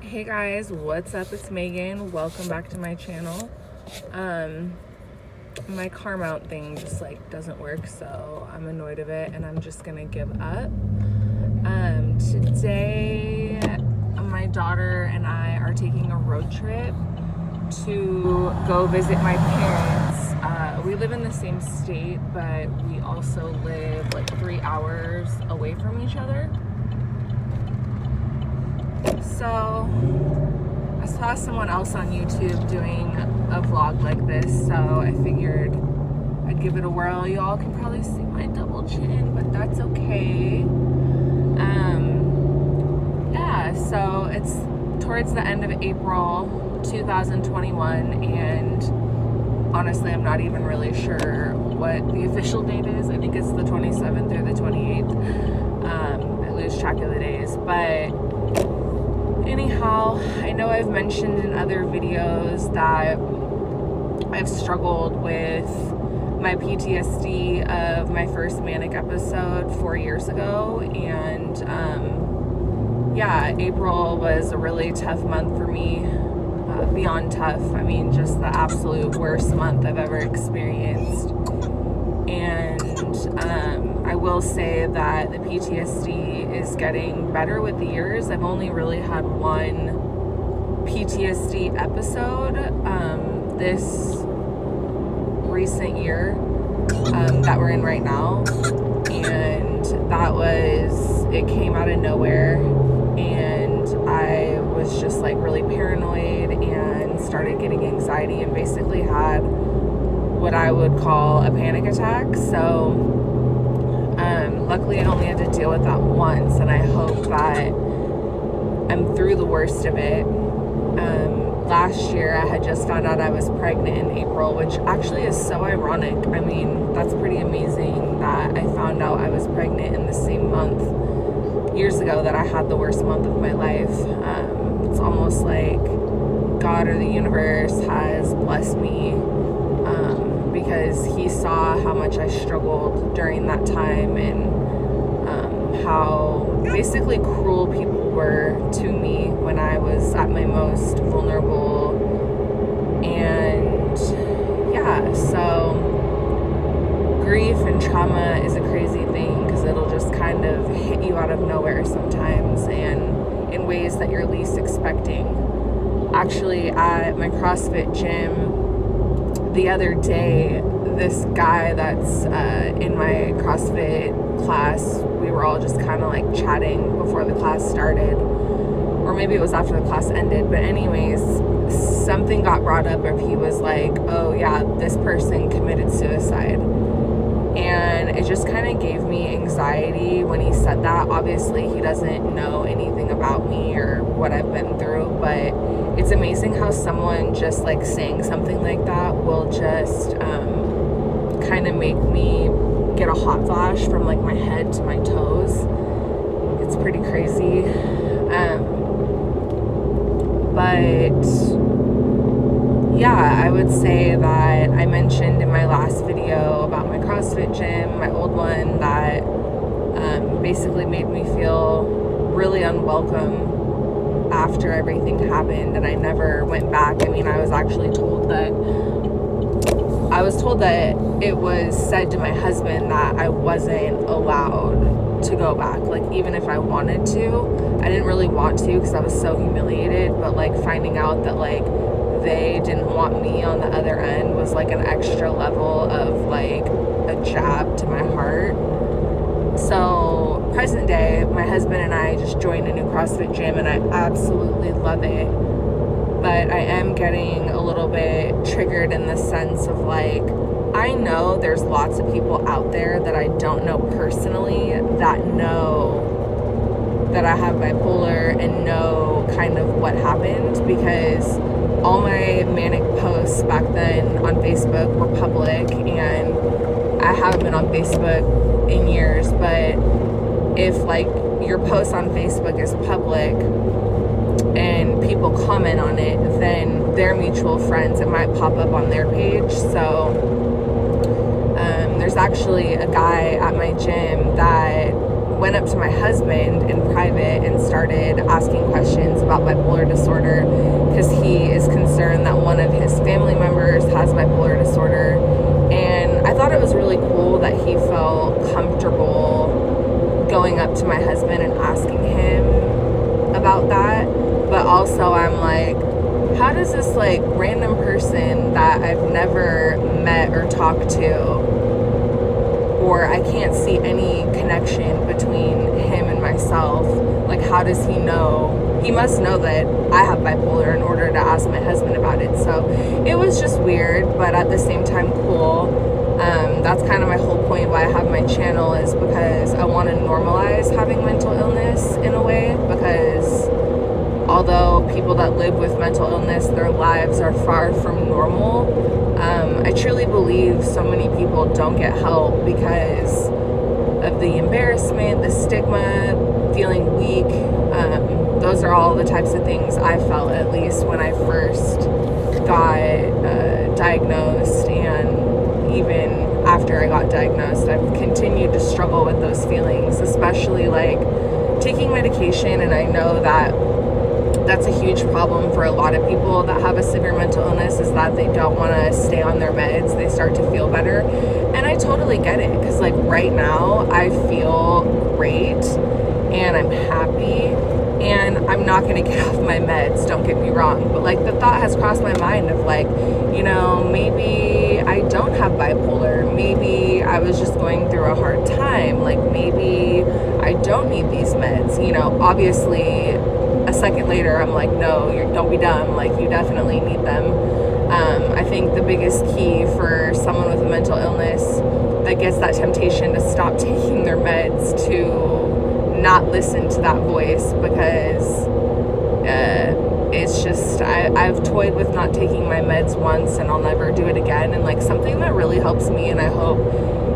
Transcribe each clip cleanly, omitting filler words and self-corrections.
Hey guys, what's up? It's Megan. Welcome back to my channel. My car mount thing just doesn't work, so I'm annoyed of it and I'm just gonna give up. Today my daughter and I are taking a road trip to go visit my parents. We live in the same state, but we also live 3 hours away from each other. So I saw someone else on YouTube doing a vlog like this, so I figured I'd give it a whirl. Y'all can probably see my double chin, but that's okay. Yeah, so it's towards the end of April 2021, and honestly, I'm not even really sure what the official date is. I think it's the 27th or the 28th. I lose track of the days, but anyhow, I know I've mentioned in other videos that I've struggled with my PTSD of my first manic episode 4 years ago, and yeah, April was a really tough month for me, beyond tough. I mean, just the absolute worst month I've ever experienced. And I will say that the PTSD is getting better with the years. I've only really had one PTSD episode this recent year that we're in right now, and it came out of nowhere, and I was just really paranoid and started getting anxiety and basically had what I would call a panic attack. So luckily I only had to deal with that once, and I hope that I'm through the worst of it. Last year I had just found out I was pregnant in April, which actually is so ironic. I mean, that's pretty amazing that I found out I was pregnant in the same month years ago that I had the worst month of my life. It's almost like God or the universe has blessed me, because he saw how much I struggled during that time, and how basically cruel people were to me when I was at my most vulnerable. And yeah, so grief and trauma is a crazy thing, because it'll just kind of hit you out of nowhere sometimes, and in ways that you're least expecting. Actually, at my CrossFit gym the other day, this guy that's in my CrossFit class, we were all just kind of chatting before the class started, or maybe it was after the class ended, but anyways, something got brought up where he was like, oh yeah, this person committed suicide. And it just kind of gave me anxiety when he said that. Obviously, he doesn't know anything about me or what I've been through, but it's amazing how someone just saying something like that will just kind of make me get a hot flash from my head to my toes. It's pretty crazy. But yeah, I would say that I mentioned in my last video about my CrossFit gym, my old one, that basically made me feel really unwelcome after everything happened, and I never went back. I mean, I was told that it was said to my husband that I wasn't allowed to go back, even if I wanted to. I didn't really want to, because I was so humiliated, but finding out that they didn't want me on the other end was an extra level of a jab to my heart. So present day, my husband and I just joined a new CrossFit gym, and I absolutely love it, but I am getting a little bit triggered in the sense of I know there's lots of people out there that I don't know personally that know that I have bipolar and know kind of what happened, because all my manic posts back then on Facebook were public, and I haven't been on Facebook in years, but if your post on Facebook is public and people comment on it, then they're mutual friends. It might pop up on their page. So there's actually a guy at my gym that went up to my husband in private and started asking questions about bipolar disorder, because he is concerned that one of his family members has bipolar disorder. And I thought it was really cool that he felt comfortable going up to my husband and asking him about that. But also I'm like, how does this like random person that I've never met or talked to, or I can't see any connection between him and myself, like how does he know? He must know that I have bipolar in order to ask my husband about it. So it was just weird, but at the same time cool. That's kind of my whole point why I have my channel, is because I want to normalize having mental illness in a way, because although people that live with mental illness, their lives are far from normal, I truly believe so many people don't get help because of the embarrassment, the stigma, feeling weak. Those are all the types of things I felt, at least when I first got diagnosed, and even after I got diagnosed, I've continued to struggle with those feelings, especially like taking medication. And I know that that's a huge problem for a lot of people that have a severe mental illness, is that they don't want to stay on their meds. They start to feel better. And I totally get it, because like right now I feel great and I'm happy and I'm not going to get off my meds, don't get me wrong. But like the thought has crossed my mind of like, you know, maybe I don't have bipolar. Maybe I was just going through a hard time. Like maybe I don't need these meds. You know, obviously a second later I'm like, no, don't be dumb, like you definitely need them. I think the biggest key for someone with a mental illness that gets that temptation to stop taking their meds, to not listen to that voice, because it's just I've toyed with not taking my meds once and I'll never do it again. And like something that really helps me, and I hope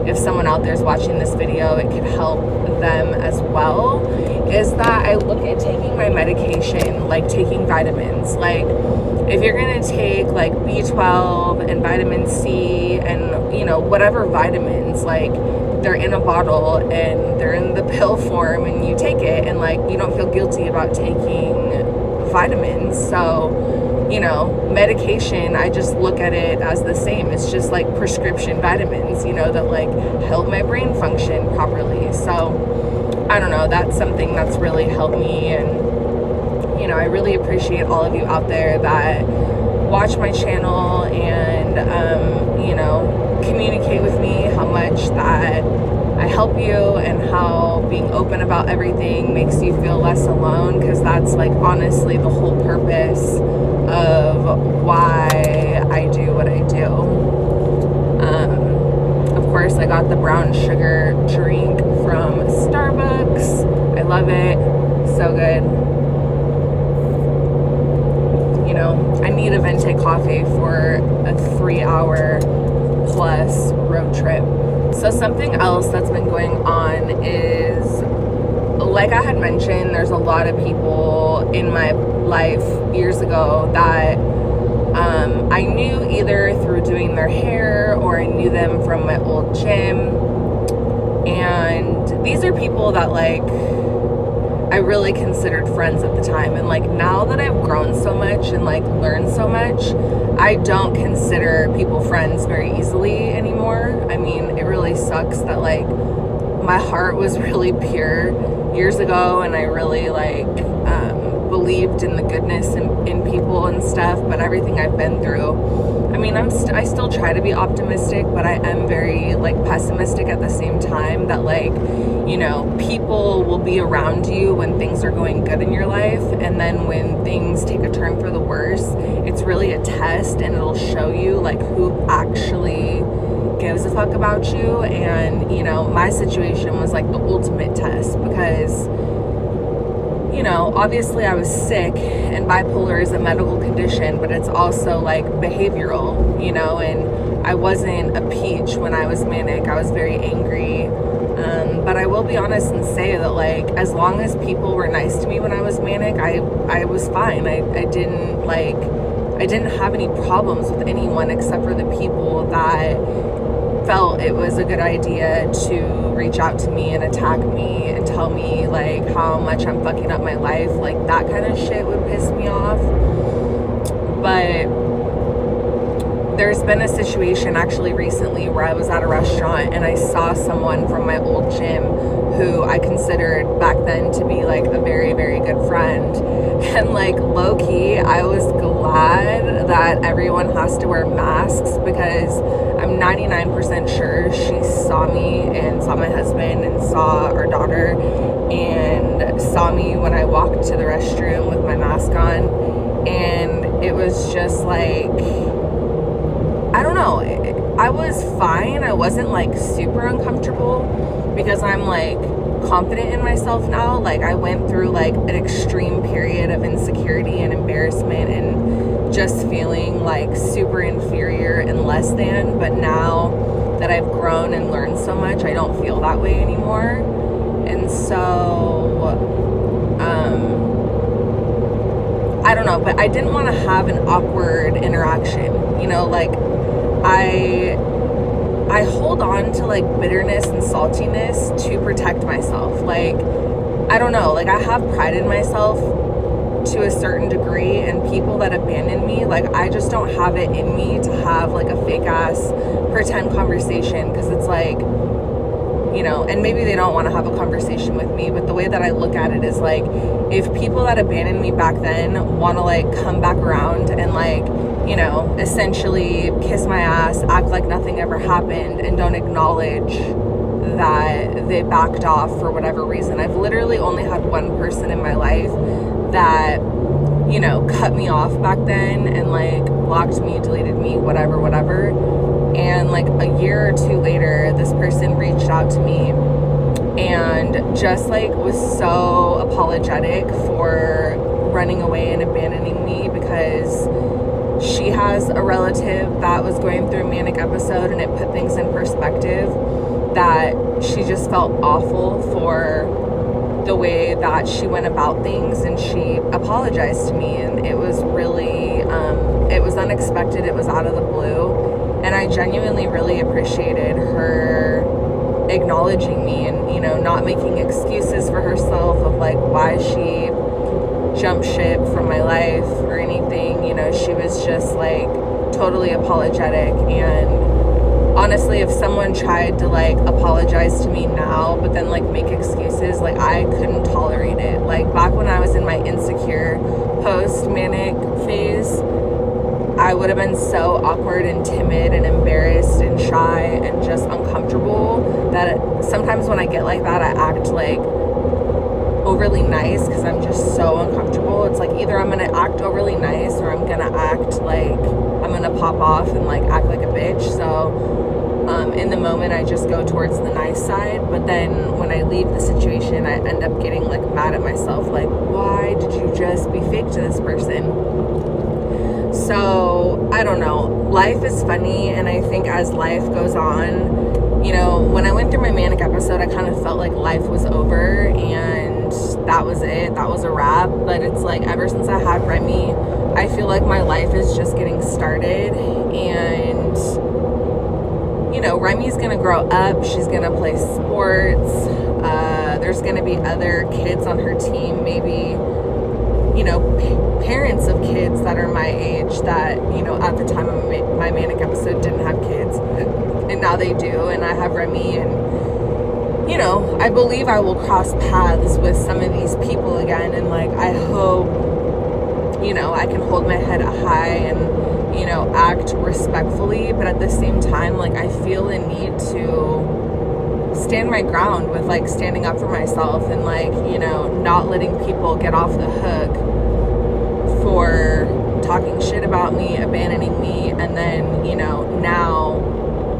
if someone out there is watching this video it could help them as well, is that I look at taking my medication like taking vitamins. Like if you're gonna take like B12 and vitamin C and, you know, whatever vitamins, like they're in a bottle and they're in the pill form and you take it, and like you don't feel guilty about taking vitamins. So, you know, medication, I just look at it as the same. It's just like prescription vitamins, you know, that like help my brain function properly. So I don't know, that's something that's really helped me. And you know, I really appreciate all of you out there that watch my channel and you know, communicate with me how much that I help you, and how being open about everything makes you feel less alone, because that's like honestly the whole purpose of why I do what I do. Of course, I got the brown sugar drink from Starbucks. I love it, so good. You know, I need a venti coffee for a 3-hour plus road trip. So something else that's been going on is, like I had mentioned, there's a lot of people in my life years ago that I knew either through doing their hair, or I knew them from my old gym. And these are people that like I really considered friends at the time. And like now that I've grown so much and like learned so much, I don't consider people friends very easily anymore. I mean, it really sucks that like my heart was really pure years ago, and I really like believed in the goodness in people and stuff. But everything I've been through, I mean, I still try to be optimistic, but I am very like pessimistic at the same time. That like, you know, people will be around you when things are going good in your life, and then when things take a turn for the worse, it's really a test, and it'll show you like who actually gives a fuck about you. And you know, my situation was like the ultimate test, because you know, obviously I was sick, and bipolar is a medical condition, but it's also like behavioral, you know, and I wasn't a peach when I was manic. I was very angry. But I will be honest and say that like, as long as people were nice to me when I was manic, I was fine. I didn't have any problems with anyone except for the people that felt it was a good idea to reach out to me and attack me and tell me like how much I'm fucking up my life. Like that kind of shit would piss me off. But there's been a situation actually recently where I was at a restaurant and I saw someone from my old gym who I considered back then to be like a very, very good friend. And like low-key, I was glad that everyone has to wear masks, because I'm 99% sure she saw me and saw my husband and saw our daughter and saw me when I walked to the restroom with my mask on. And it was just like, I don't know, I was fine. I wasn't like super uncomfortable because I'm like confident in myself now. Like I went through like an extreme period of insecurity and embarrassment and just feeling like super inferior and less than. But now that I've grown and learned so much, I don't feel that way anymore. And so, I don't know, but I didn't want to have an awkward interaction, you know, like I hold on to like bitterness and saltiness to protect myself. Like, I don't know, like I have pride in myself to a certain degree, and people that abandon me, like I just don't have it in me to have like a fake ass pretend conversation, because it's like, you know, and maybe they don't want to have a conversation with me, but the way that I look at it is like, if people that abandoned me back then want to like come back around and like, you know, essentially kiss my ass, act like nothing ever happened, and don't acknowledge that they backed off for whatever reason. I've literally only had one person in my life that, you know, cut me off back then and like blocked me, deleted me, whatever. And like a year or two later, this person reached out to me and just like was so apologetic for running away and abandoning me, because she has a relative that was going through a manic episode, and it put things in perspective that she just felt awful for the way that she went about things, and she apologized to me, and it was really it was unexpected, it was out of the blue, and I genuinely really appreciated her acknowledging me and, you know, not making excuses for herself of like why she jumped ship from my life or anything. You know, she was just like totally apologetic. And honestly, if someone tried to like apologize to me now but then like make excuses, like I couldn't tolerate it. Like back when I was in my insecure post-manic phase, I would have been so awkward and timid and embarrassed and shy and just uncomfortable that sometimes when I get like that, I act like overly nice because I'm just so uncomfortable. It's like either I'm gonna act overly nice or I'm gonna act like I'm gonna pop off and like act like a bitch. So in the moment I just go towards the nice side, but then when I leave the situation, I end up getting like mad at myself, like why did you just be fake to this person? So I don't know, life is funny, and I think as life goes on, you know, when I went through my manic episode, I kind of felt like life was over and that was it, that was a wrap. But it's like ever since I had Remy, I feel like my life is just getting started. And you know, Remy's gonna grow up, she's gonna play sports, there's gonna be other kids on her team, maybe, you know, parents of kids that are my age that, you know, at the time of my manic episode didn't have kids, and now they do, and I have Remy. And you know, I believe I will cross paths with some of these people again, and like I hope, you know, I can hold my head high and, you know, act respectfully, but at the same time, like I feel a need to stand my ground with like standing up for myself and like, you know, not letting people get off the hook for talking shit about me, abandoning me, and then, you know, now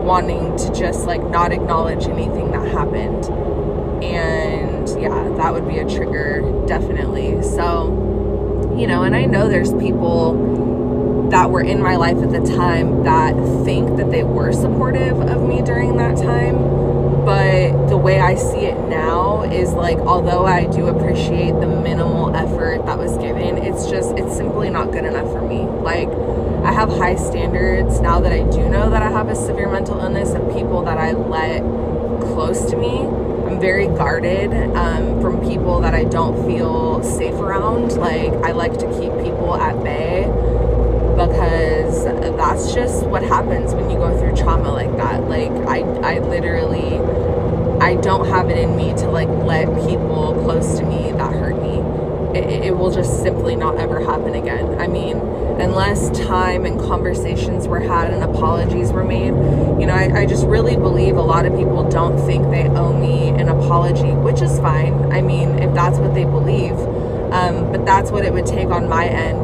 wanting to just like not acknowledge anything that happened. And yeah, that would be a trigger, definitely. So, you know, and I know there's people that were in my life at the time that think that they were supportive of me during that time. But the way I see it now is like, although I do appreciate the minimal effort that was given, it's simply not good enough for me. Like, I have high standards now that I do know that I have a severe mental illness, of people that I let close to me, I'm very guarded from people that I don't feel safe around. Like, I like to keep people at bay, because that's just what happens when you go through trauma like that. Like, I literally, I don't have it in me to like let people close to me that hurt me. It will just simply not ever happen again. I mean, unless time and conversations were had and apologies were made. You know, I just really believe a lot of people don't think they owe me an apology, which is fine. I mean, if that's what they believe. But that's what it would take on my end.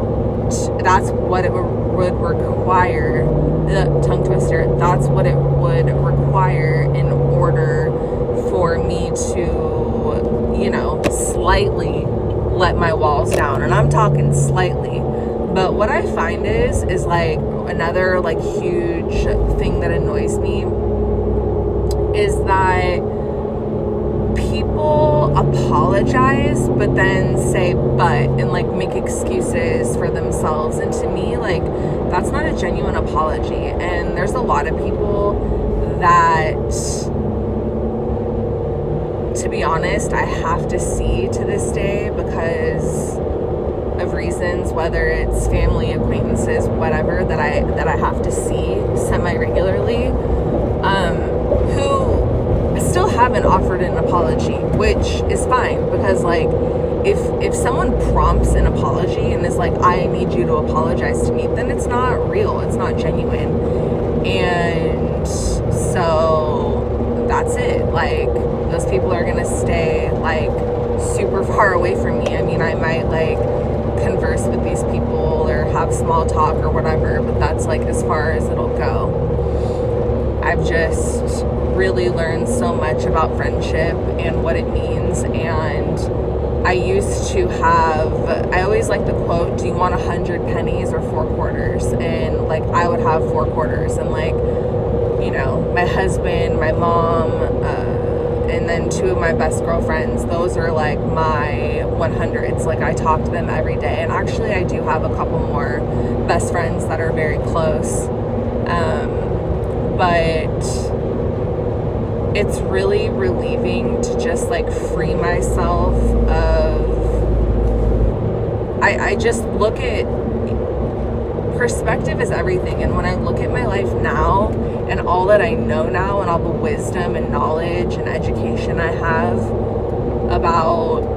That's what it would require. The tongue twister. That's what it would require in order for me to, you know, slightly let my walls down. And I'm talking slightly. But what I find is like another like huge thing that annoys me is that people apologize but then say but and like make excuses for themselves. And to me, like, that's not a genuine apology. And there's a lot of people that, to be honest, I have to see to this day because of reasons, whether it's family, acquaintances, whatever, that I have to see semi-regularly, who still haven't offered an apology, which is fine, because like if someone prompts an apology and is like, I need you to apologize to me, then it's not real, it's not genuine. And so that's it. Like, those people are gonna stay like super far away from me. I mean, I might like converse with these people or have small talk or whatever, but that's like as far as it'll go. I've just really learned so much about friendship and what it means. And I used to have, I always like the quote, do you want 100 pennies or 4 quarters? And like, I would have 4 quarters. And like, you know, my husband, my mom, and then 2 of my best girlfriends, those are like my 100s. Like, I talk to them every day. And actually, I do have a couple more best friends that are very close. But it's really relieving to just like free myself of, I just look at, perspective is everything. And when I look at my life now and all that I know now and all the wisdom and knowledge and education I have about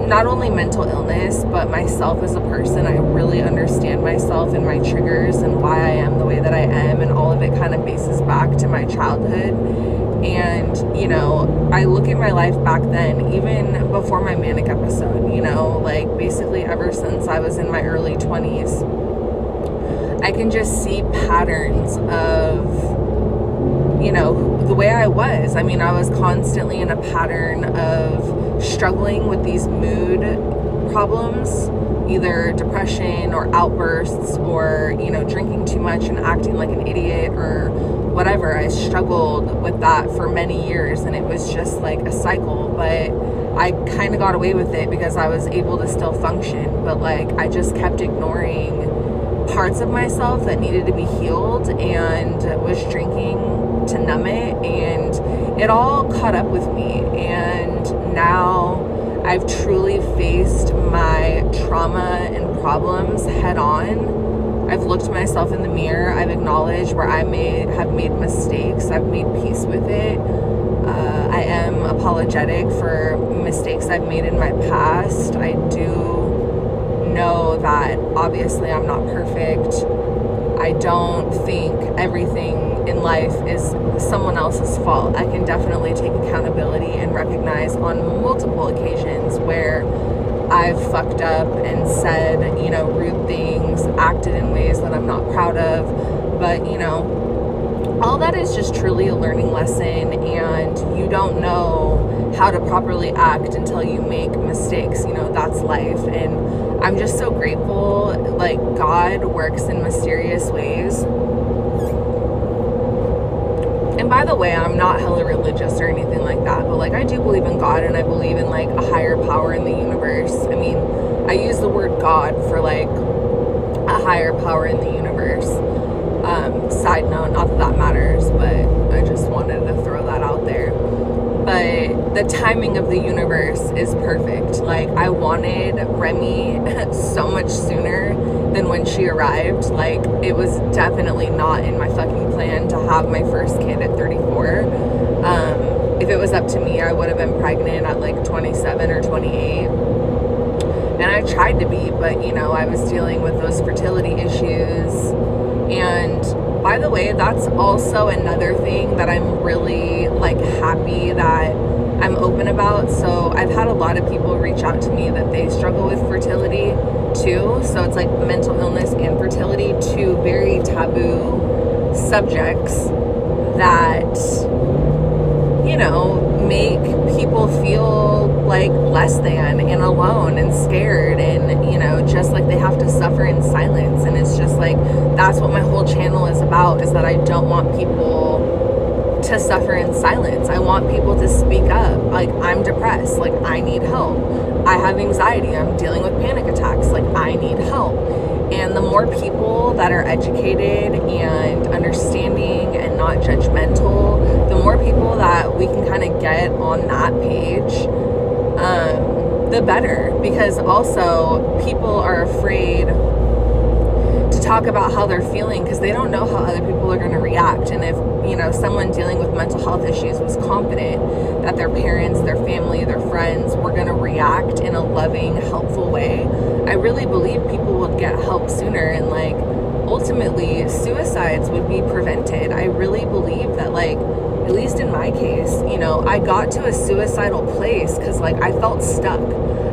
not only mental illness, but myself as a person, I really understand myself and my triggers and why I am the way that I am. And all of it kind of bases back to my childhood. And, you know, I look at my life back then, even before my manic episode, you know, like basically ever since I was in my early 20s, I can just see patterns of, you know, the way I was. I mean, I was constantly in a pattern of struggling with these mood problems, either depression or outbursts or, you know, drinking too much and acting like an idiot or whatever. I struggled with that for many years, and it was just like a cycle. But I kind of got away with it because I was able to still function. But like, I just kept ignoring parts of myself that needed to be healed and was drinking to numb it, and it all caught up with me. And now I've truly faced my trauma and problems head on. I've looked myself in the mirror. I've acknowledged where I have made mistakes. I've made peace with it. I am apologetic for mistakes I've made in my past. I do know that obviously I'm not perfect. I don't think everything in life is someone else's fault. I can definitely take accountability and recognize on multiple occasions where I've fucked up and said, you know, rude things, acted in ways that I'm not proud of. But, you know, all that is just truly a learning lesson, and you don't know how to properly act until you make mistakes. You know, that's life. And I'm just so grateful, like, God works in mysterious ways. And by the way, I'm not hella religious or anything like that, but like, I do believe in God, and I believe in like a higher power in the universe. I mean, I use the word God for like a higher power in the universe. Side note, not that that matters, but I just wanted to throw that out there. But the timing of the universe is perfect. Like, I wanted Remy so much sooner than when she arrived. Like, it was definitely not in my fucking plan to have my first kid at 34. If it was up to me, I would have been pregnant at like 27 or 28. And I tried to be, but, you know, I was dealing with those fertility issues. And by the way, that's also another thing that I'm really like happy that I'm open about. So I've had a lot of people reach out to me that they struggle with fertility too. So it's like mental illness and fertility, two very taboo subjects that, you know, make people feel like less than and alone and scared, and, you know, just like they have to suffer in silence. And it's just like, that's what my whole channel is about, is that I don't want people to suffer in silence. I want people to speak up. Like, I'm depressed, like, I need help. I have anxiety, I'm dealing with panic attacks, like, I need help. And the more people that are educated and understanding and not judgmental, the more people that we can kind of get on that page, the better. Because also, people are afraid to talk about how they're feeling because they don't know how other people are going to react. And if, you know, someone dealing with mental health issues was confident that their parents, their family, their friends were going to react in a loving, helpful way, I really believe people would get help sooner, and like ultimately suicides would be prevented. I really believe that, like, at least in my case, you know, I got to a suicidal place because like I felt stuck.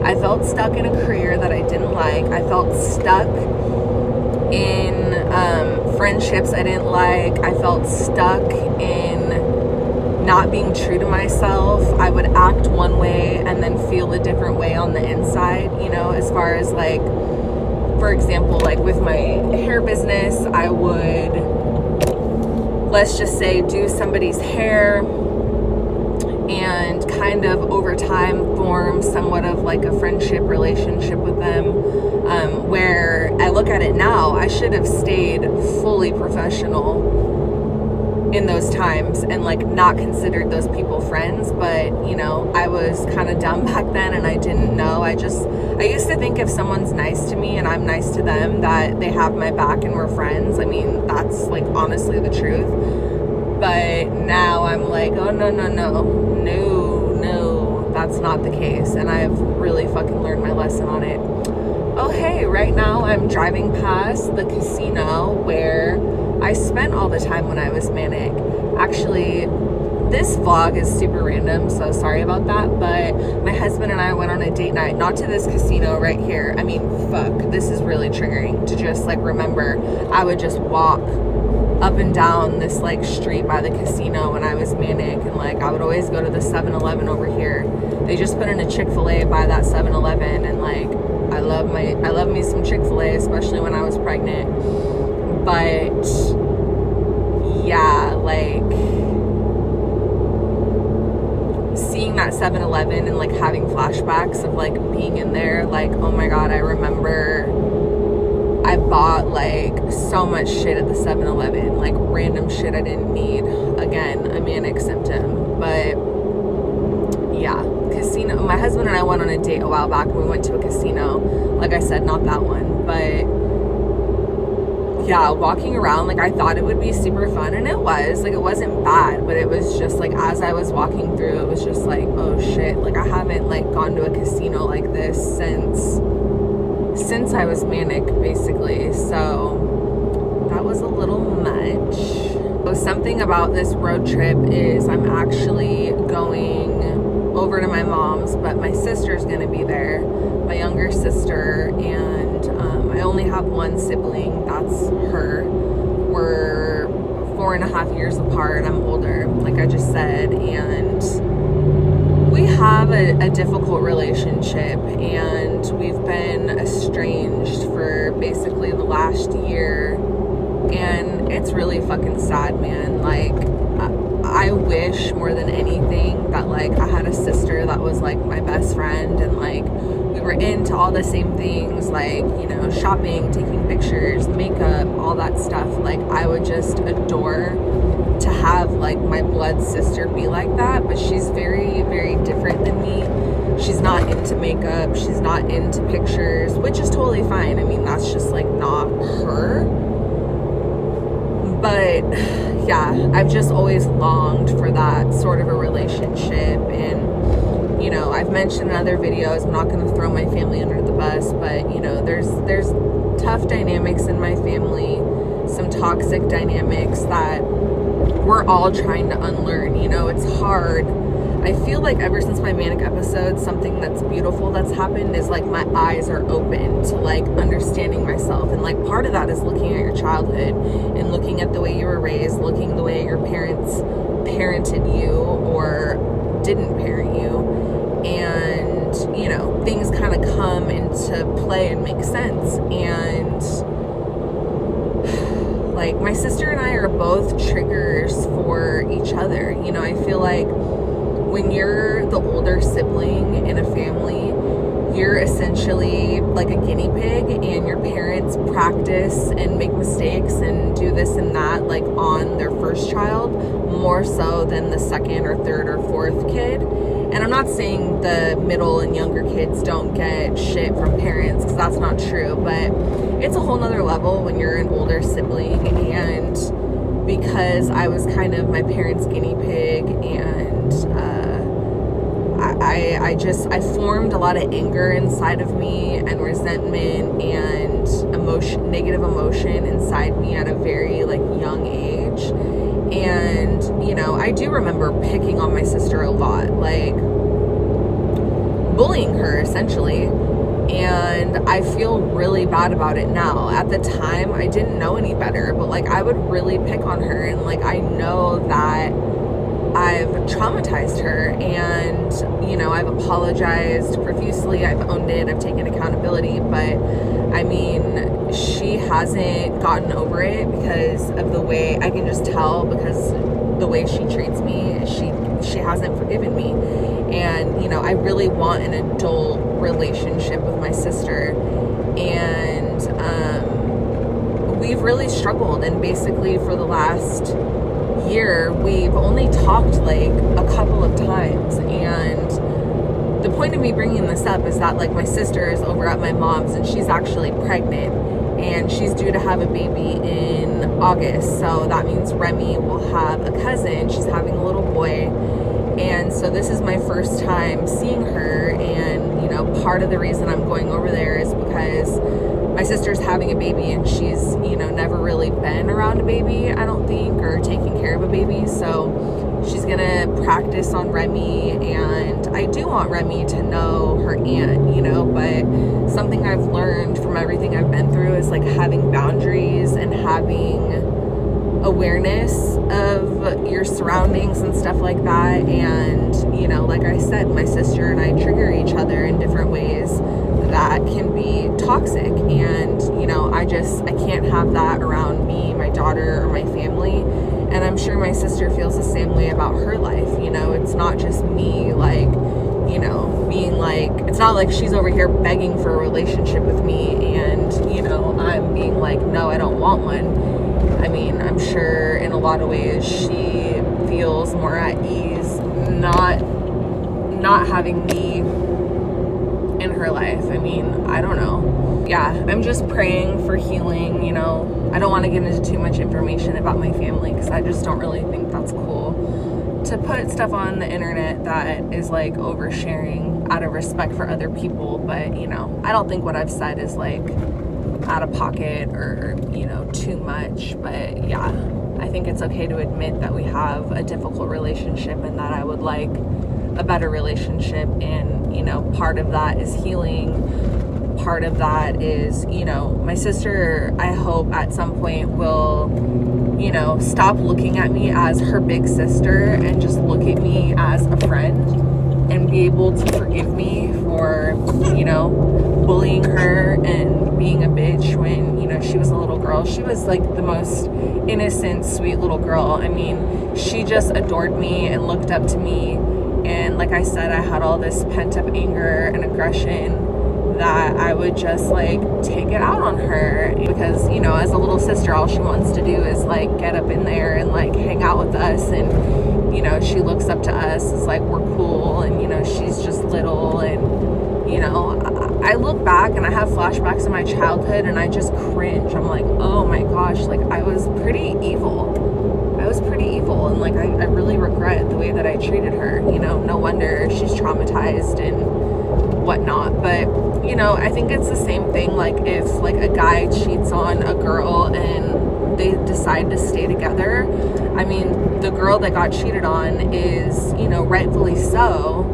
I felt stuck in a career that I didn't like. I felt stuck in friendships I didn't like. I felt stuck in not being true to myself. I would act one way and then feel a different way on the inside, you know, as far as like, for example, like with my hair business, I would, let's just say, do somebody's hair and kind of over time form somewhat of like a friendship relationship with them, where I look at it now, I should have stayed fully professional in those times and like not considered those people friends. But, you know, I was kind of dumb back then and I didn't know. I used to think if someone's nice to me and I'm nice to them, that they have my back and we're friends. I mean, that's like honestly the truth. But now I'm like, oh, no, that's not the case. And I've really fucking learned my lesson on it. Oh, hey, right now I'm driving past the casino where I spent all the time when I was manic. Actually, this vlog is super random, so sorry about that, but my husband and I went on a date night, not to this casino right here. I mean, fuck, this is really triggering to just like remember. I would just walk up and down this like street by the casino when I was manic, and like I would always go to the 7-Eleven over here. They just put in a Chick-fil-A by that 7-Eleven, and like I love me some Chick-fil-A, especially when I was pregnant. But yeah, like seeing that 7-Eleven and like having flashbacks of like being in there, like, oh my god, I remember I bought like so much shit at the 7-Eleven, like random shit I didn't need. Again, a manic symptom. But yeah, casino. My husband and I went on a date a while back and we went to a casino. Like I said, not that one, but yeah, walking around, like I thought it would be super fun, and it was, like, it wasn't bad, but it was just like, as I was walking through, it was just like, oh shit, like I haven't like gone to a casino like this since I was manic, basically. So that was a little much. So something about this road trip is I'm actually going over to my mom's, but my sister's gonna be there, my younger sister, and I only have one sibling, that's her. We're 4.5 years apart. I'm older, like I just said, and we have a difficult relationship, and we've been estranged for basically the last year, and it's really fucking sad, man. Like, I wish more than anything that like I had a sister that was like my best friend, and like we were into all the same things, like, you know, shopping, taking pictures, makeup, all that stuff. Like I would just adore to have like my blood sister be like that, but she's very, very different than me. She's not into makeup, she's not into pictures, which is totally fine. I mean, that's just like not her. But yeah, I've just always longed for that sort of a relationship. And, you know, I've mentioned in other videos, I'm not going to throw my family under the bus, but, you know, there's tough dynamics in my family, some toxic dynamics that we're all trying to unlearn. You know, it's hard. I feel like ever since my manic episode, something that's beautiful that's happened is like my eyes are open to like understanding myself. And like part of that is looking at your childhood and looking at the way you were raised, looking at the way your parents parented you or didn't parent you. And, you know, things kind of come into play and make sense. And like my sister and I are both triggers for each other. You know, I feel like when you're the older sibling in a family, you're essentially like a guinea pig, and your parents practice and make mistakes and do this and that like on their first child more so than the second or third or fourth kid. And I'm not saying the middle and younger kids don't get shit from parents, because that's not true, but it's a whole nother level when you're an older sibling. And because I was kind of my parents' guinea pig, and I formed a lot of anger inside of me, and resentment and negative emotion inside me at a very like young age. And, you know, I do remember picking on my sister a lot, like bullying her essentially. And I feel really bad about it now. At the time, I didn't know any better, but like I would really pick on her, and like I know that I've traumatized her, and, you know, I've apologized profusely, I've owned it, I've taken accountability, but I mean, she hasn't gotten over it because of the way, I can just tell because the way she treats me, she hasn't forgiven me. And, you know, I really want an adult relationship with my sister, and we've really struggled. And basically for the last year, we've only talked like a couple of times. And the point of me bringing this up is that like my sister is over at my mom's, and she's actually pregnant, and she's due to have a baby in August. So that means Remy will have a cousin. She's having a little boy. And so this is my first time seeing her. And, you know, part of the reason I'm going over there is because my sister's having a baby, and she's, you know, never really been around a baby, I don't think, or taking care of a baby. So she's gonna practice on Remy, and I do want Remy to know her aunt, you know, but something I've learned from everything I've been through is like having boundaries and having awareness of your surroundings and stuff like that. And, you know, like I said, my sister and I trigger each other in different ways that can be toxic. And, you know, I can't have that around me, my daughter, or my family. And I'm sure my sister feels the same way about her life. You know, it's not just me, like, you know, being like, it's not like she's over here begging for a relationship with me, and, you know, I'm being like, no, I don't want one. I mean, I'm sure in a lot of ways she feels more at ease not having me in her life. I mean, I don't know. Yeah, I'm just praying for healing, you know. I don't want to get into too much information about my family, because I just don't really think that's cool to put stuff on the internet that is like oversharing out of respect for other people. But, you know, I don't think what I've said is like out of pocket or, you know, too much. But yeah, I think it's okay to admit that we have a difficult relationship, and that I would like a better relationship. And, you know, part of that is healing. Part of that is, you know, my sister, I hope at some point will, you know, stop looking at me as her big sister and just look at me as a friend, and be able to forgive me for, you know, bullying her and being a bitch when, you know, know, she was a little girl. She was like the most innocent, sweet little girl. I mean, she just adored me and looked up to me. And like I said, I had all this pent up anger and aggression that I would just like take it out on her, because, you know, as a little sister, all she wants to do is like get up in there and like hang out with us. And, you know, she looks up to us as like we're cool, and, you know, she's just little. And, you know, I look back and I have flashbacks of my childhood and I just cringe. I'm like, oh my gosh, like I was pretty evil. And like I really regret the way that I treated her. You know, no wonder she's traumatized and whatnot. But, you know, I think it's the same thing. Like if like a guy cheats on a girl and they decide to stay together, I mean, the girl that got cheated on is, you know, rightfully so,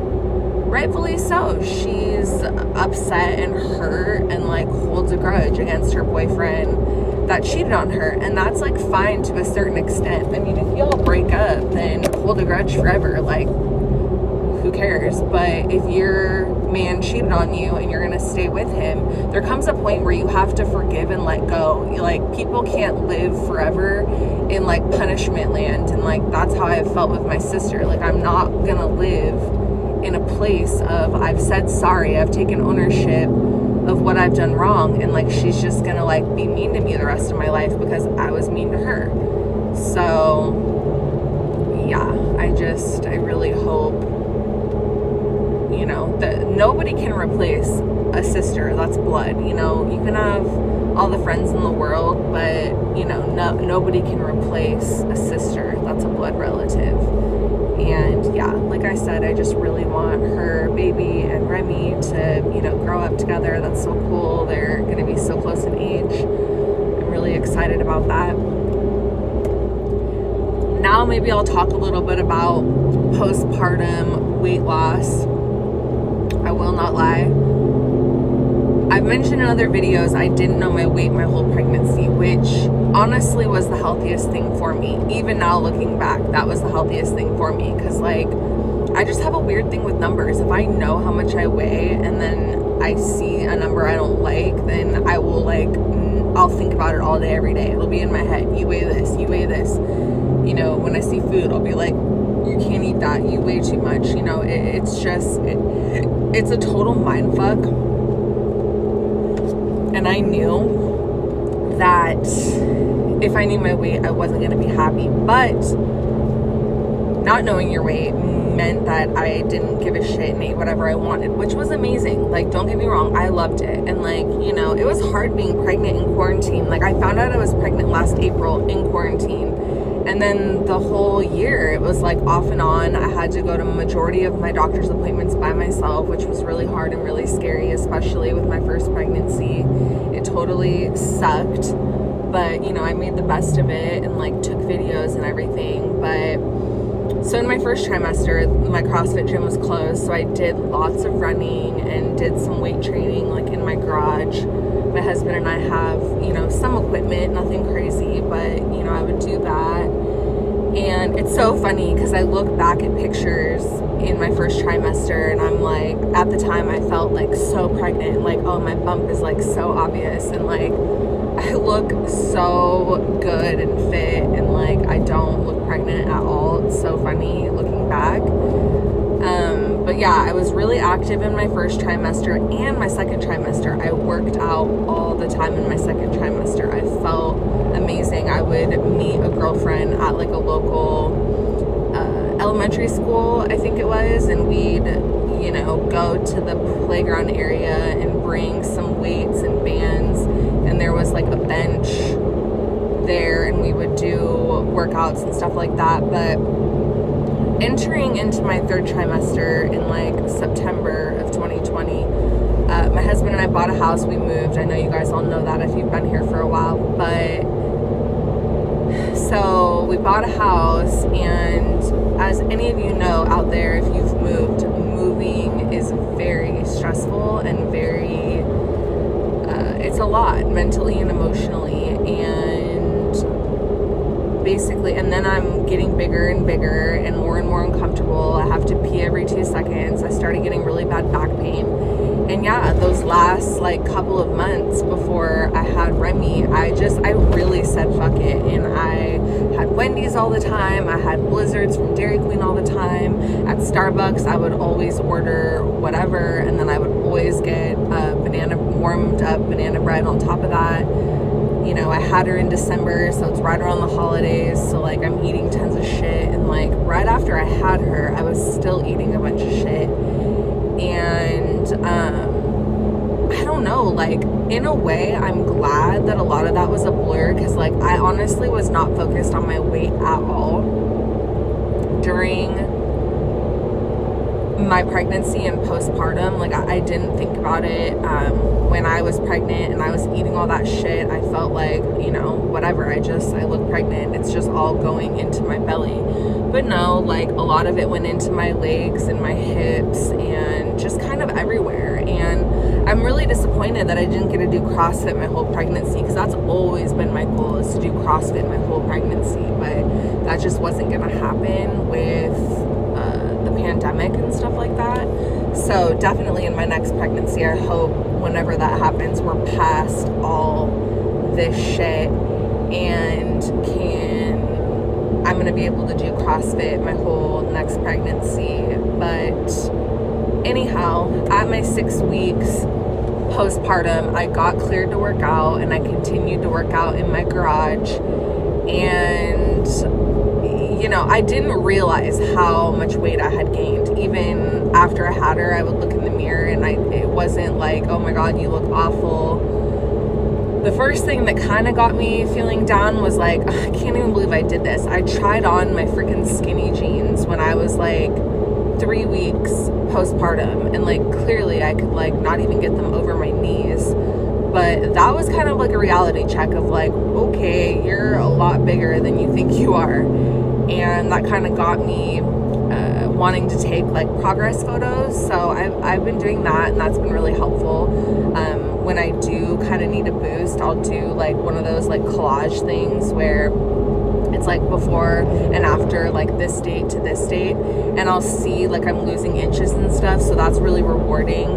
she's upset and hurt and like holds a grudge against her boyfriend that cheated on her. And that's like fine to a certain extent. I mean, if y'all break up, then hold a grudge forever. Like, who cares? But if your man cheated on you and you're gonna stay with him, there comes a point where you have to forgive and let go. Like, people can't live forever in like punishment land. And like that's how I felt with my sister. Like, I'm not gonna live in a place of I've said sorry, I've taken ownership of what I've done wrong, and like she's just gonna like be mean to me the rest of my life because I was mean to her. So yeah, I really hope, you know, that nobody can replace a sister. That's blood. You know, you can have all the friends in the world, but, you know, nobody can replace a sister. That's a blood relative. And yeah, like I said, I just really want her baby and Remy to, you know, grow up together. That's so cool. They're going to be so close in age. I'm really excited about that. Now maybe I'll talk a little bit about postpartum weight loss. I will not lie. I've mentioned in other videos I didn't know my weight my whole pregnancy, which honestly was the healthiest thing for me. Even now looking back, that was the healthiest thing for me, because like I just have a weird thing with numbers. If I know how much I weigh and then I see a number I don't like, then I will like, I'll think about it all day, every day. It'll be in my head. You weigh this, you weigh this. You know, when I see food, I'll be like, you can't eat that, you weigh too much. You know, it's a total mind fuck. And I knew that if I knew my weight, I wasn't going to be happy. But not knowing your weight meant that I didn't give a shit and ate whatever I wanted, which was amazing. Like, don't get me wrong, I loved it. And like, you know, it was hard being pregnant in quarantine. Like, I found out I was pregnant last April in quarantine. And then the whole year, it was like off and on. I had to go to majority of my doctor's appointments by myself, which was really hard and really scary, especially with my first pregnancy. It totally sucked. But, you know, I made the best of it and like took videos and everything. But so in my first trimester, my CrossFit gym was closed. So I did lots of running and did some weight training like in my garage. My husband and I have, you know, some equipment, nothing crazy, but, you know, I would do that. And it's so funny because I look back at pictures in my first trimester and I'm like, at the time I felt like so pregnant, like, oh, my bump is like so obvious, and like I look so good and fit, and like I don't look pregnant at all. It's so funny looking back. But yeah, I was really active in my first trimester and my second trimester. I worked out all the time in my second trimester. I felt amazing. I would meet a girlfriend at like a local elementary school, I think it was, and we'd, you know, go to the playground area and bring some weights and bands, and there was like a bench there and we would do workouts and stuff like that. But entering into my third trimester in like September of 2020, my husband and I bought a house. We moved. I know you guys all know that if you've been here for a while, but so we bought a house, and as any of you know out there, if you've moved, moving is very stressful and very, it's a lot mentally and emotionally, and basically, and then I'm getting bigger and bigger and more uncomfortable. I have to pee every 2 seconds. I started getting really bad back pain. And yeah, those last like couple of months before I had Remy, I really said fuck it, and I had Wendy's all the time, I had Blizzards from Dairy Queen all the time. At Starbucks, I would always order whatever, and then I would always get warmed up banana bread on top of that. You know, I had her in December, so it's right around the holidays, so like I'm eating tons of shit, and like right after I had her, I was still eating a bunch of shit. And I don't know, like in a way I'm glad that a lot of that was a blur, because like I honestly was not focused on my weight at all during my pregnancy and postpartum. Like I didn't think about it. When I was pregnant and I was eating all that shit, I felt like, you know, whatever, I look pregnant, it's just all going into my belly. But no, like a lot of it went into my legs and my hips and just kind of everywhere. And I'm really disappointed that I didn't get to do CrossFit my whole pregnancy, because that's always been my goal, is to do CrossFit my whole pregnancy. But that just wasn't gonna happen with the pandemic and stuff like that. So definitely in my next pregnancy, I hope whenever that happens, we're past all this shit and I'm gonna be able to do CrossFit my whole next pregnancy. But anyhow, at my 6 weeks postpartum, I got cleared to work out, and I continued to work out in my garage. And you know, I didn't realize how much weight I had gained. Even after I had her, I would look in the mirror, and it wasn't like, oh my God, you look awful. The first thing that kind of got me feeling down was like, I can't even believe I did this. I tried on my freaking skinny jeans when I was like 3 weeks postpartum, and like clearly I could like not even get them over my knees. But that was kind of like a reality check of like, okay, you're a lot bigger than you think you are. And that kind of got me wanting to take like progress photos. So I've been doing that, and that's been really helpful. When I do kind of need a boost, I'll do like one of those like collage things where it's like before and after, like this date to this date, and I'll see like I'm losing inches and stuff. So that's really rewarding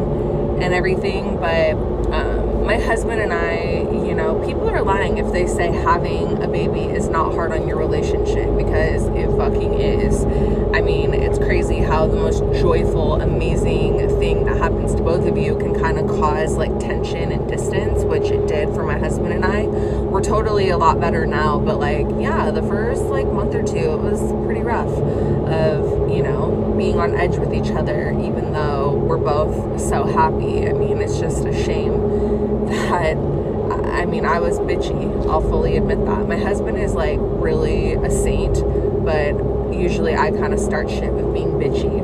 and everything. But my husband and I, you know, people are lying if they say having a baby is not hard on your relationship, because it fucking is. I mean, it's crazy how the most joyful, amazing thing that happens to both of you can kind of cause like tension and distance, which it did for my husband and I. We're totally a lot better now, but like, yeah, the first like month or two, it was pretty rough of, you know, being on edge with each other, even though we're both so happy. I mean, it's just a shame that, I mean, I was bitchy. I'll fully admit that. My husband is like really a saint, but usually I kind of start shit with being bitchy.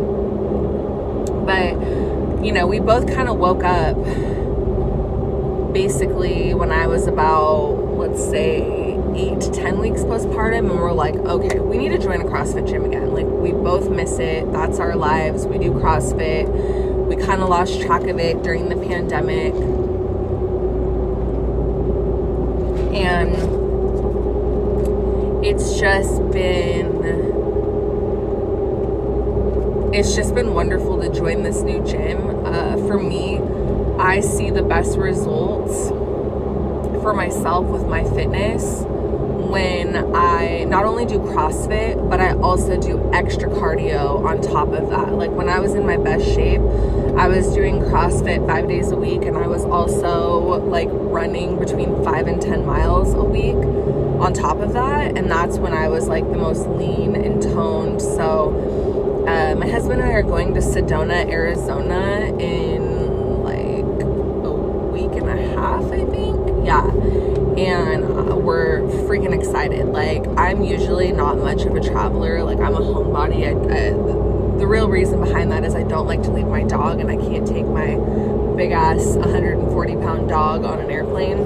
But, you know, we both kind of woke up basically when I was about, let's say, 8 to 10 weeks postpartum, and we're like, okay, we need to join a CrossFit gym again. Like, we both miss it. That's our lives. We do CrossFit. We kind of lost track of it during the pandemic. And it's just been wonderful to join this new gym. For me, I see the best results for myself with my fitness when I not only do CrossFit, but I also do extra cardio on top of that. Like when I was in my best shape, I was doing CrossFit 5 days a week, and I was also like running between 5 and 10 miles a week on top of that. And that's when I was like the most lean and toned. So my husband and I are going to Sedona, Arizona in like a week and a half, I think. Yeah. And we're freaking excited. Like, I'm usually not much of a traveler. Like, I'm a homebody. The real reason behind that is I don't like to leave my dog, and I can't take my big ass 140-pound dog on an airplane.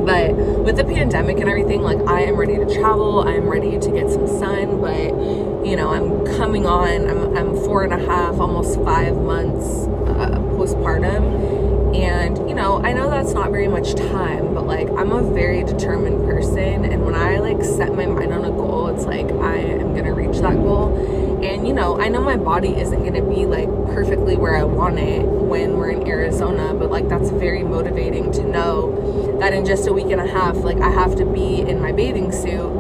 But with the pandemic and everything, like, I am ready to travel. I am ready to get some sun. But, you know, I'm coming on. I'm 4.5, almost 5 months postpartum. And, you know, I know that's not very much time, but like, I'm a very determined person. And when I like set my mind on a goal, it's like, I am going to reach that goal. And And, I know my body isn't going to be like perfectly where I want it when we're in Arizona, but like that's very motivating to know that in just a week and a half, like I have to be in my bathing suit,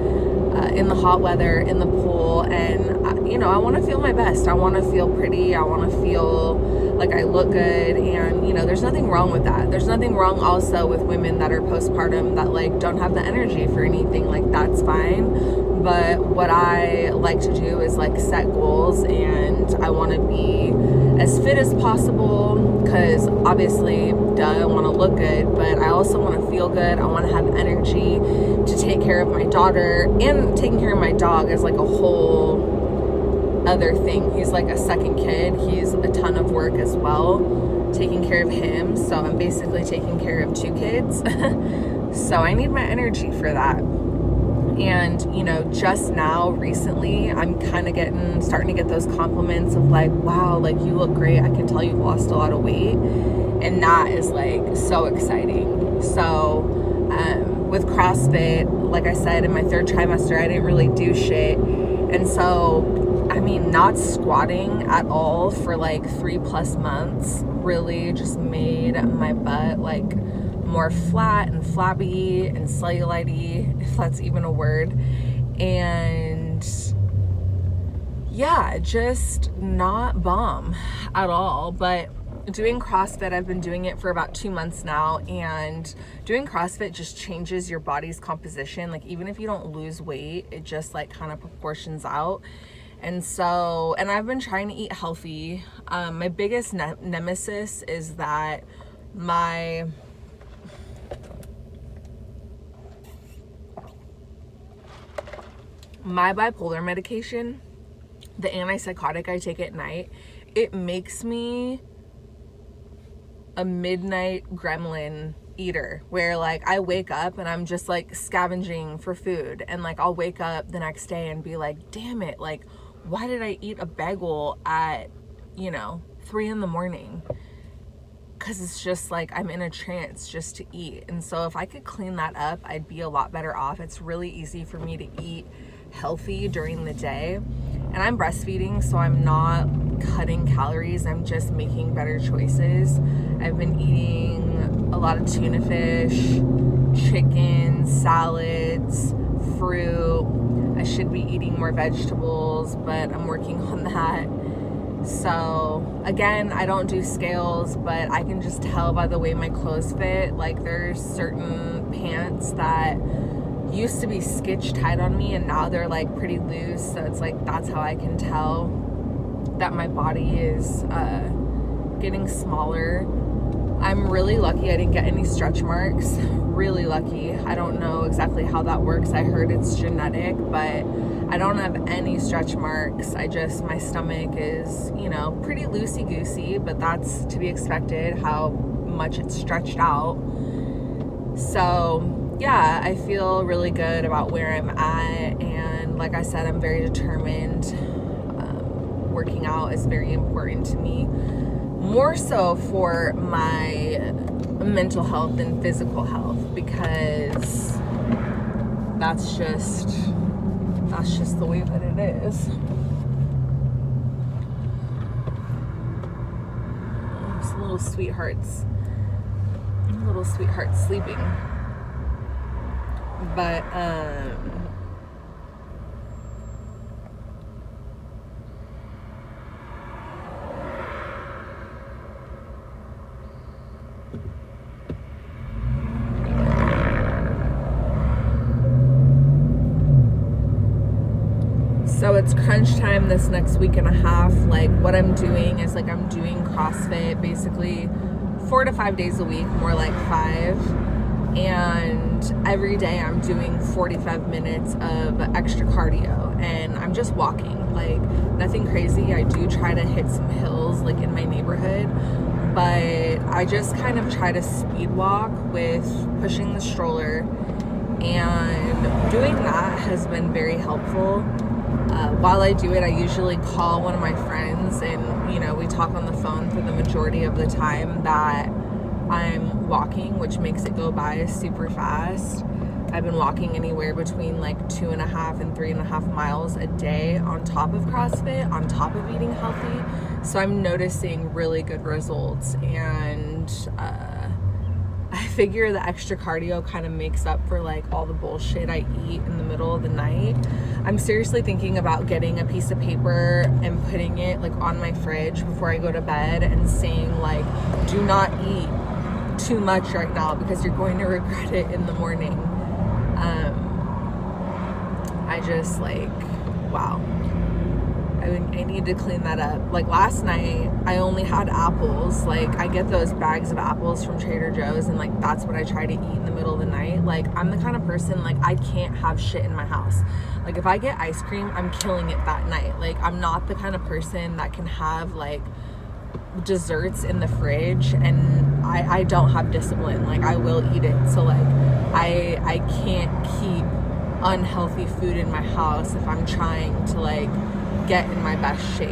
in the hot weather, in the pool, and I want to feel my best. I want to feel pretty. I want to feel like I look good, and there's nothing wrong with that. There's nothing wrong also with women that are postpartum that like don't have the energy for anything. Like that's fine. But what I like to do is like set goals, and I want to be as fit as possible because obviously, I want to look good, but I also want to feel good. I want to have energy to take care of my daughter, and taking care of my dog is like a whole other thing. He's like a second kid. He's a ton of work as well, taking care of him. So I'm basically taking care of 2 kids. So I need my energy for that. And, just now, recently, I'm kind of starting to get those compliments of like, wow, like you look great. I can tell you've lost a lot of weight. And that is like so exciting. So, with CrossFit, like I said, in my 3rd trimester, I didn't really do shit. And so, not squatting at all for like 3+ months really just made my butt like more flat and flabby and cellulite-y, if that's even a word. And yeah, just not bomb at all. But doing CrossFit, I've been doing it for about 2 months now, and doing CrossFit just changes your body's composition. Like even if you don't lose weight, it just like kind of proportions out. And so, and I've been trying to eat healthy. My biggest nemesis is that my bipolar medication, the antipsychotic I take at night, it makes me a midnight gremlin eater, where like I wake up and I'm just like scavenging for food, and like I'll wake up the next day and be like, damn it, like why did I eat a bagel at 3 a.m? Because it's just like I'm in a trance just to eat. And so if I could clean that up, I'd be a lot better off. It's really easy for me to eat healthy during the day, and I'm breastfeeding, so I'm not cutting calories. I'm just making better choices. I've been eating a lot of tuna fish, chicken, salads, fruit. I should be eating more vegetables, but I'm working on that. So again, I don't do scales, but I can just tell by the way my clothes fit. Like there's certain pants that used to be stitch tight on me, and now they're like pretty loose. So it's like that's how I can tell that my body is getting smaller. I'm really lucky I didn't get any stretch marks. Really lucky. I don't know exactly how that works. I heard it's genetic, but I don't have any stretch marks. My stomach is, pretty loosey-goosey, but that's to be expected how much it's stretched out. So yeah, I feel really good about where I'm at, and like I said, I'm very determined. Working out is very important to me, more so for my mental health than physical health, because that's just the way that it is. It's little sweethearts sleeping. But so it's crunch time this next week and a half. Like what I'm doing is like I'm doing CrossFit basically 4 to 5 days a week, more like 5. And every day I'm doing 45 minutes of extra cardio, and I'm just walking, like nothing crazy. I do try to hit some hills like in my neighborhood, but I just kind of try to speed walk with pushing the stroller, and doing that has been very helpful. While I do it, I usually call one of my friends, and we talk on the phone for the majority of the time that I'm walking, which makes it go by super fast. I've been walking anywhere between like 2.5 and 3.5 miles a day on top of CrossFit, on top of eating healthy. So I'm noticing really good results, and I figure the extra cardio kind of makes up for like all the bullshit I eat in the middle of the night. I'm seriously thinking about getting a piece of paper and putting it like on my fridge before I go to bed and saying like, do not eat too much right now because you're going to regret it in the morning. I just like, wow. I need to clean that up. Like last night, I only had apples. Like I get those bags of apples from Trader Joe's, and like that's what I try to eat in the middle of the night. Like I'm the kind of person, like I can't have shit in my house. Like if I get ice cream, I'm killing it that night. Like I'm not the kind of person that can have like desserts in the fridge, and I don't have discipline. Like I will eat it. So like I can't keep unhealthy food in my house if I'm trying to like get in my best shape.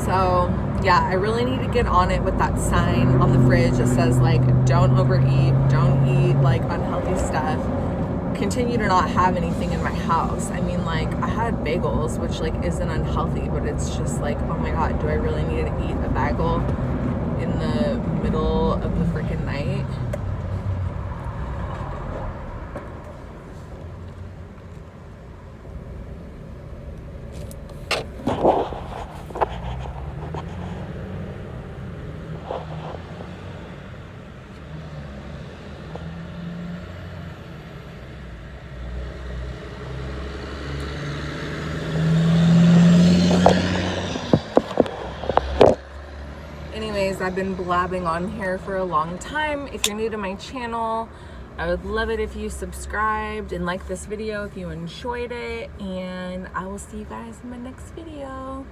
So yeah, I really need to get on it with that sign on the fridge that says like, don't overeat, don't eat like unhealthy stuff. Continue to not have anything in my house. I mean, like I had bagels, which like isn't unhealthy, but it's just like, oh my god, do I really need to eat a bagel in the middle of the freaking night? Anyways, I've been blabbing on here for a long time. If you're new to my channel, I would love it if you subscribed and liked this video if you enjoyed it, and I will see you guys in my next video.